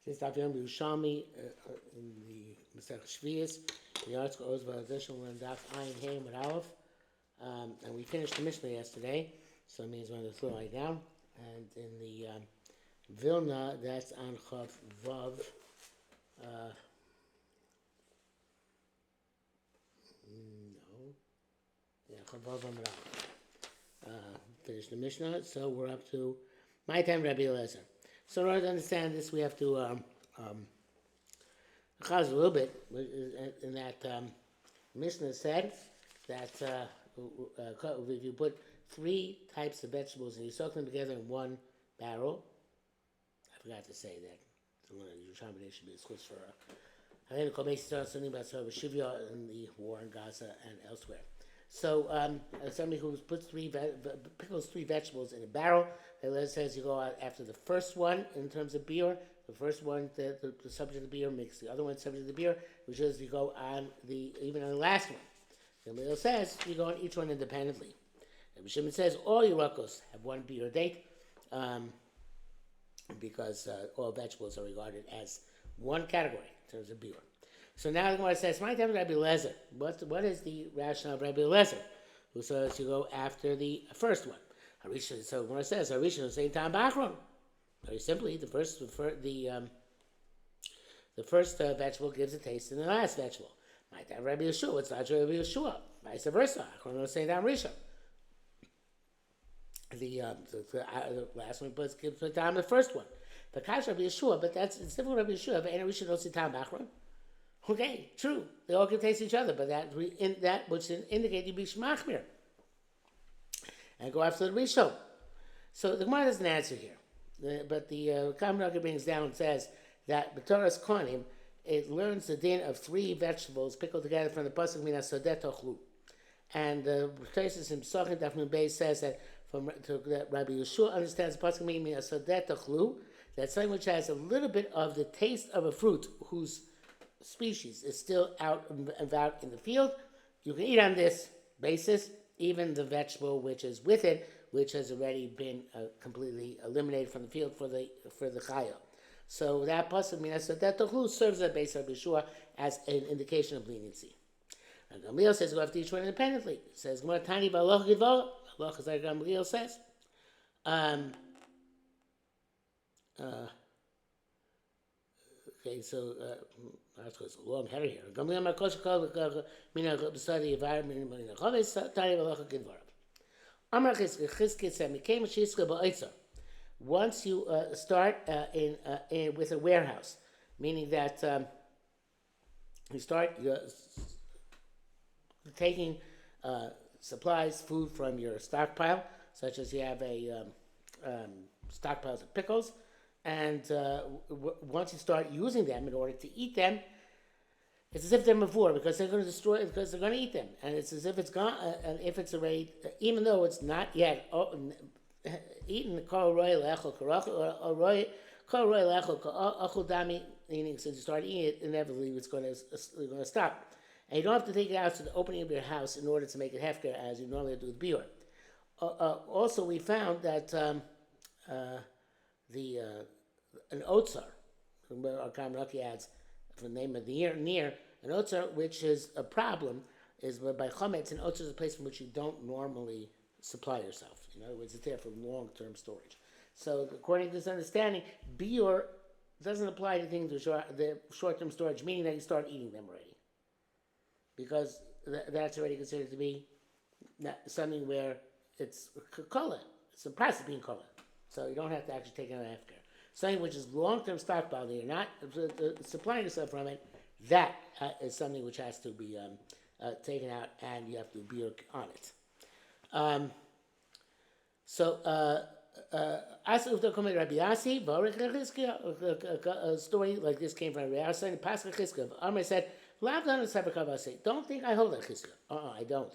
Since Dr. Yerushalmi in the Yerushalmi Shevi'is, the article goes by additional one Daf Ayin Haim with Aleph, and we finished the Mishnah yesterday, so it means we're going to throw it down. And in the Vilna, that's on Chav Vav. Chav Vav Amud Aleph. Finish the Mishnah, so we're up to my time, Rabbi Eliezer. So in order to understand this, we have to chaz a little bit. In that Mishnah said that if you put three types of vegetables and you soak them together in one barrel, I forgot to say that. So Yerushalmi Shevi'is was for I think the started something about Shevi'is in the war in Gaza and elsewhere. So somebody who pickles three vegetables in a barrel, it says you go out after the first one in terms of beer. The first one, the subject of the beer, makes the other one subject of the beer, which is you go on even on the last one. The Middle says you go on each one independently. The Shimon says all Yerakos have one beer date, because all vegetables are regarded as one category in terms of beer. So now the Gemara says, my time is Rabbi Eliezer. What is the rationale of Rabbi Eliezer, who says you go after the first one? So the Gemara says, Harisha is saying Tam Bachron. Very simply, the first vegetable gives a taste in the last vegetable. My time Rabbi Yeshua, it's not Rabbi Yeshua. Vice versa. Achron is saying Tam Risha. The last one gives a time the first one. The Kash Rabbi Yeshua, but it's different Rabbi Yeshua. But Risha don't say Tam Bachron. Okay, true. They all can taste each other, but that which indicate you be shmachmir and go after the rishon. So the Gemara doesn't answer here, but the Kamaraga brings down and says that b'toras konim it learns the din of three vegetables pickled together from the pasuk mina sodet tochlu, and the traces in Pesachim Dafnun Beis says that that Rabbi Yeshua understands the pasuk mina sodet tochlu, that something which has a little bit of the taste of a fruit whose species is still out and about in the field, you can eat on this basis, even the vegetable which is with it, which has already been completely eliminated from the field for the chaya. So that pasuk that tochlu serves as a base of Yeshua as an indication of leniency. And Gamliel says go after each one independently. It says Gemara Tani v'aloch gidvar. Aloch is like Gamliel says. Okay, so it's a long header here. Once you start with a warehouse, meaning that you start taking supplies, food from your stockpile, such as you have a stockpiles of pickles, and once you start using them in order to eat them, it's as if they're before, because they're going to destroy it, because they're going to eat them, and it's as if it's gone, and if it's already, even though it's not yet eaten, meaning since you start eating it, inevitably it's going to stop, and you don't have to take it out to the opening of your house in order to make it hefker as you normally do with beer. Also, we found that an otzar, our Kamraki adds from the name of the year near an otzar, which is a problem, is by chometz. An otzar is a place from which you don't normally supply yourself. In other words, it's there for long-term storage. So, according to this understanding, biur doesn't apply to things which are the short-term storage, meaning that you start eating them already, because that's already considered to be something where it's kola. It's a process being kola. So you don't have to actually take it out after. Something which is long-term stockpile that you're not supplying yourself from it, that is something which has to be taken out, and you have to be on it. A story like this came from Rabbi Yasi, and Pascha Chizkiah. Amar said, don't think I hold a Chizkiah. I don't.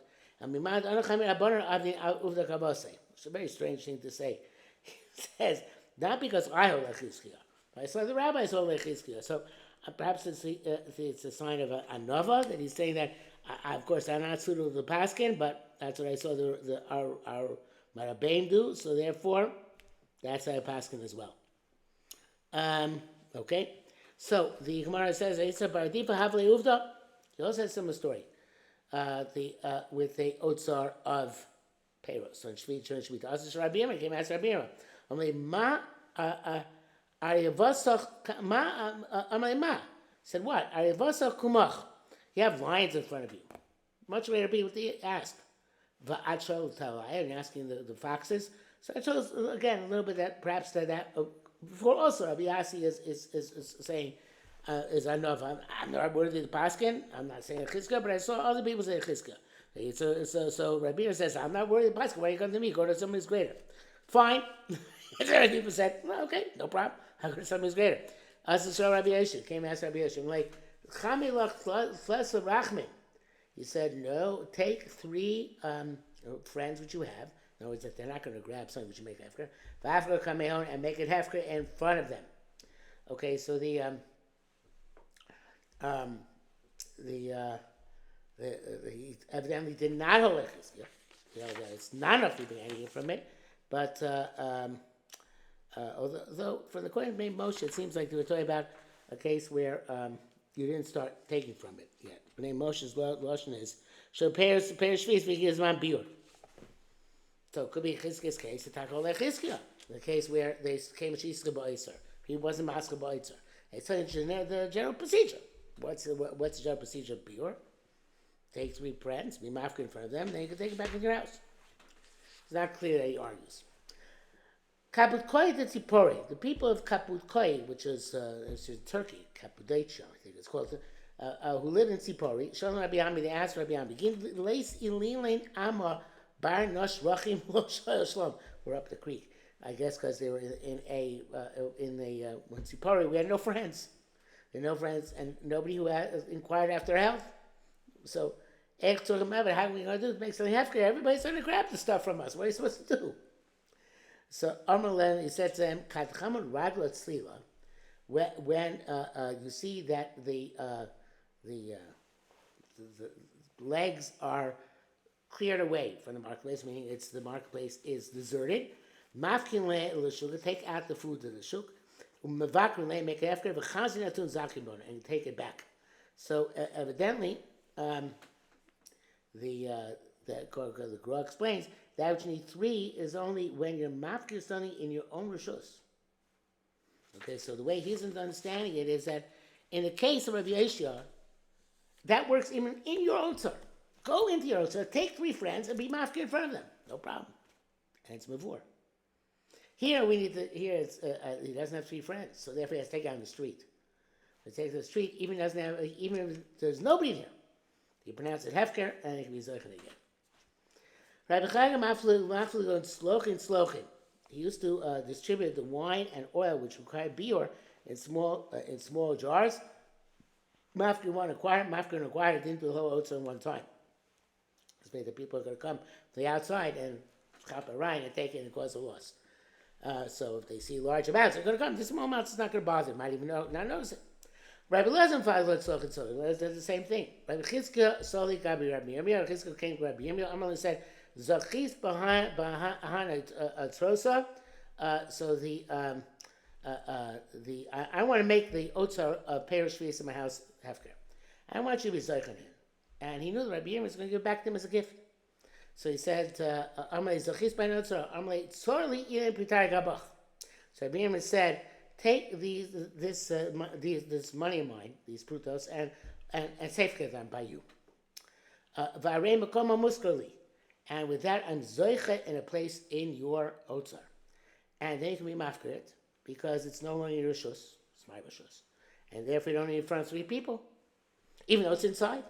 It's a very strange thing to say. He says, not because I hold a Chizkiah, but I saw the rabbis hold a Chizkiah. So perhaps it's a sign of a nova, that he's saying that, of course, I'm not suitable to the Paskin, but that's what I saw our Marabain do, so therefore, that's how I Paskin as well. Okay? So the Gemara says, Eitzer Baradifa Havle Uvda. He also has a similar story. With the Otsar of Peiros. So in Shemitah, Asher Rabbi Yirmiyah came ask Rabbi Yirmiyah. Amalei Ma Ariyavasach Ma Amalei Ma. Said what? Ariyavasach Kumach. You have lions in front of you. Much later people ask. Va'achol Talai, and asking the foxes. So I chose again a little bit that perhaps that before also Rabbi Yassi is saying is I know if I'm not worthy of the paskin. I'm not saying a chizka, but I saw other people say a chizka. So Rabbi Yirmiyah says I'm not worthy of the paskin. Why you come to me? Go to somebody who's greater. Fine. People said, well, okay, no problem. I'll go to somebody who's greater. Us so Rabbi Yosef came and asked Rabbi Yosef, I'm like, Chamilach Flesa Rachmin. He said, no, take 3 friends which you have. In other words, that they're not going to grab something which you make hefker. V'afker come home and make it hefker in front of them. Okay, so he evidently did not hold it. You know, it's not enough to be anything from it. But although from the Kohen Bnei Moshe, it seems like they were talking about a case where you didn't start taking from it yet. Bnei Moshe's lashon is so peiros Shevi'is because man biur. So it could be Chizkiah's case. The takol Chizkiah, the case where they came to Shishka ba'Eiser. He wasn't masker ba'Eiser. It's the general procedure. What's the general procedure of biur? Take 3 friends, be mafka in front of them, then you can take it back in your house. It's not clear that he argues. Kaput Koi the Tzipori, the people of Kaput Koi, which is Turkey, Kapudaicha, I think it's called, who live in Tzipori, Shalom Rabbi Ami, they asked Rabbi Ami, Begin Leis Ililain Amma Bar Nosh Rachim Lo Shalom. We're up the creek, I guess, because they were in Tzipori, we had no friends. There were no friends, and nobody who inquired after health. So, how are we going to do? Make something hefker. Everybody's going to grab the stuff from us. What are you supposed to do? So, Amrlen, he said to him, Kadchamun Raglat Slila, when you see that the legs are cleared away from the marketplace, meaning the marketplace is deserted, Mafkin Le, take out the food to the shuk, Mavakrin Le, make it hefker, V'chazin Zakibon, and take it back. So, evidently, the Gra explains that which you need 3 is only when you're mafkir something in your own rishus. Okay, so the way he's understanding it is that in the case of Rabbi Yeshua, that works even in your otzar. Go into your otzar, take 3 friends, and be mafkir in front of them. No problem. And it's mavur. Here he doesn't have 3 friends, so therefore he has to take it on the street. He takes the street, even if there's nobody there. You pronounce it hefker, and it can be zochen again. Rabbi Chaim Maflu on Slochin. He used to distribute the wine and oil, which required biur, in small jars. Mafker one acquired, Mafker acquired, didn't do the whole oats in one time. This means that people are going to come to the outside and chop a rind and take it and cause a loss. So if they see large amounts, they're going to come. This small amounts is not going to bother them. Might even not notice it. Rabbi Lezer does the same thing. Rabbi Chizkiah Soli Gabi Rabbi Yirmiyah. Rabbi Chizkiah came to Rabbi Yirmiyah. Amalin said, "Zachis behind trosa." So I want to make the otzar of Peiros Shevi'is in my house hefker. I want you to be zochen in. And he knew that Rabbi Yirmiyah was going to give it back to him as a gift. So he said, "Amalei zachis behind otzar. Amalei tzorli inen pitar gabach." So Rabbi Yirmiyah said, take this money of mine, these prutos, and safeguard them by you. V'arei makoma muskarli, and with that I'm zoiche in a place in your otzar, and then you can be mafkaret because it's no longer your rishus, it's my rishus, and therefore you don't need in front of 3 people, even though it's inside.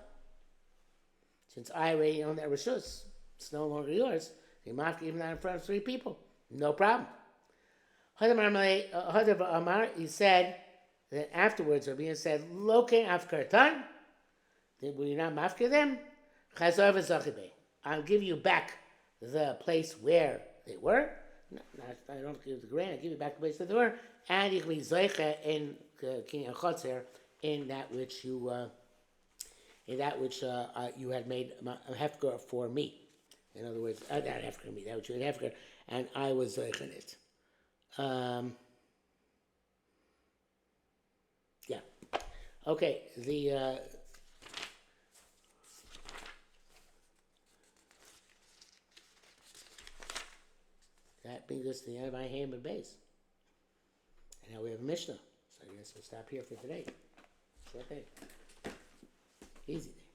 Since I already own that rishus, it's no longer yours. You mafkaret even not in front of 3 people, no problem. Hadav Amar, he said that afterwards, Rabbi said, Loke Afkartan, will you not mafkir them? Chazar v'zachibe. I'll give you back the place where they were. I don't give the grain, I give you back the place where they were. And you can be zoiche in King Achotzer in that which you had made a hefker for me. In other words, not hefker me, that which you had hefker, and I was zoiche in it. Yeah. Okay. That brings us to the end of my Hamid base. And now we have a Mishnah. So I guess we'll stop here for today. Short day. Easy day.